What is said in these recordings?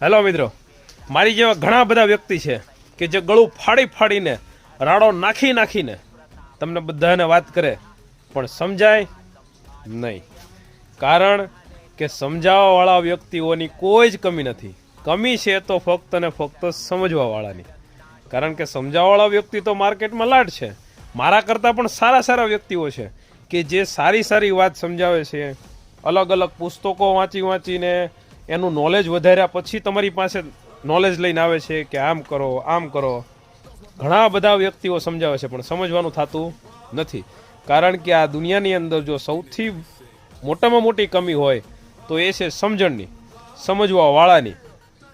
Hello મિત્રો, મારી જેવા ઘણા બધા વ્યક્તિ છે કે જે ગળું ફાડી ફાડીને રાડો નાખી નાખીને તમને બધાને વાત કરે પણ સમજાય નહીં. કારણ કે સમજાવવાવાળા વ્યક્તિઓની કોઈ જ કમી નથી. કમી છે તો ફક્ત ને ફક્ત સમજવાવાળાની. કારણ કે સમજાવવાળા વ્યક્તિ તો માર્કેટમાં લાડ છે. મારા કરતાં પણ સારા સારા વ્યક્તિઓ છે કે જે સારી સારી વાત સમજાવે છે. અલગ અલગ પુસ્તકો વાંચી વાંચીને એનું નોલેજ વધાર્યા પછી તમારી પાસે નોલેજ લઈને આવે છે કે આમ કરો આમ કરો. ઘણા બધા વ્યક્તિઓ સમજાવે છે પણ સમજવાનું થતું નથી. કારણ કે આ દુનિયાની અંદર જો સૌથી મોટામાં મોટી કમી હોય તો એ છે સમજણની, સમજવાવાળાની.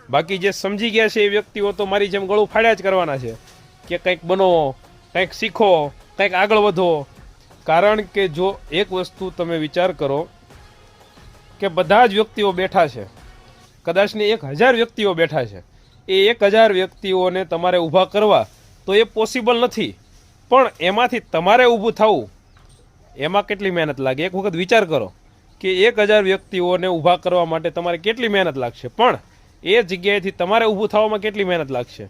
બાકી જે સમજી ગયા છે એ વ્યક્તિઓ તો મારી જેમ ગળું ફાડ્યા જ કરવાના છે કે કંઈક બનો, કંઈક શીખો, કંઈક આગળ વધો. કારણ કે જો એક વસ્તુ તમે વિચાર કરો કે બધા જ વ્યક્તિઓ બેઠા છે, કદાચને 1000 વ્યક્તિઓ બેઠા છે, એ 1000 વ્યક્તિઓને તમારે ઊભા કરવા તો એ પોસિબલ નથી. પણ એમાંથી તમારે ઊભું થવું એમાં કેટલી મહેનત લાગે એક વખત વિચાર કરો કે 1000 વ્યક્તિઓને ઊભા કરવા માટે તમારે કેટલી મહેનત લાગશે, પણ એ જગ્યાએથી તમારે ઊભું થવામાં કેટલી મહેનત લાગશે.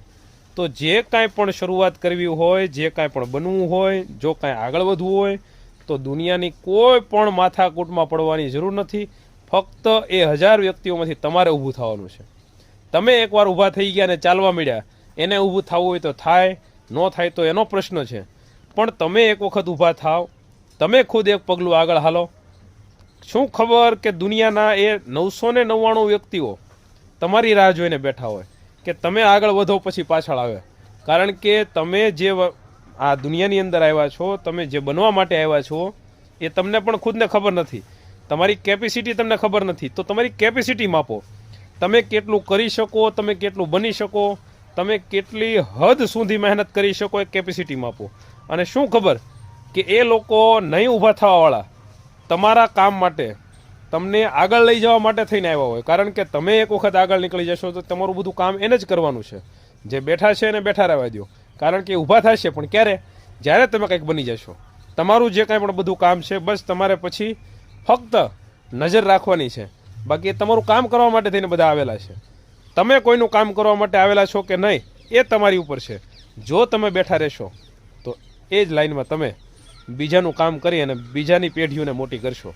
તો જે કાંઈ પણ શરૂઆત કરવી હોય, જે કાંઈ પણ બનવું હોય, જો કાંઈ આગળ વધવું હોય તો દુનિયાની કોઈ પણ માથાકૂટમાં પડવાની જરૂર નથી. ફક્ત એ 1000 વ્યક્તિઓમાંથી તમારે ઊભું થવાનું છે. તમે એકવાર ઊભા થઈ ગયા ને ચાલવા મળ્યા, એને ઊભું થવું હોય તો થાય, ન થાય તો એનો પ્રશ્ન છે. પણ તમે એક વખત ઊભા થાવ, તમે ખુદ એક પગલું આગળ હાલો. શું ખબર કે દુનિયાના એ 999 વ્યક્તિઓ તમારી રાહ જોઈને બેઠા હોય કે તમે આગળ વધો પછી પાછળ આવે. કારણ કે તમે જે આ દુનિયાની અંદર આવ્યા છો, તમે જે બનવા માટે આવ્યા છો એ તમને પણ ખુદને ખબર નથી. તમારી કેપેસિટી તમને ખબર નથી. તો તમારી કેપેસિટી માપો. તમે કેટલું કરી શકો, તમે કેટલું બની શકો, તમે કેટલી હદ સુધી મહેનત કરી શકો એ કેપેસિટી માપો. અને શું ખબર કે એ લોકો નહીં ઊભા થવાવાળા તમારા કામ માટે, તમને આગળ લઈ જવા માટે થઈને આવ્યા હોય. કારણ કે તમે એક વખત આગળ નીકળી જશો તો તમારું બધું કામ એને જ કરવાનું છે. જે બેઠા છે એને બેઠા રહેવા દો. કારણ કે ઊભા થશે પણ ક્યારે? જ્યારે તમે કંઈક બની જશો. તમારું જે કાંઈ પણ બધું કામ છે બસ તમારે પછી ફક્ત નજર રાખવાની છે. બાકી તમારું કામ કરવા માટે થઈને બધા આવેલા છે. તમે કોઈનું કામ કરવા માટે આવેલા છો કે નહીં એ તમારી ઉપર છે. જો તમે બેઠા રહેશો તો એ જ લાઈનમાં તમે બીજાનું કામ કરી અને બીજાની પેઢીઓને મોટી કરશો.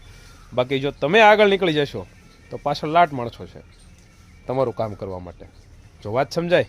બાકી જો તમે આગળ નીકળી જશો તો પાછળ લાટ માણસો છે તમારું કામ કરવા માટે. જો વાત સમજાય?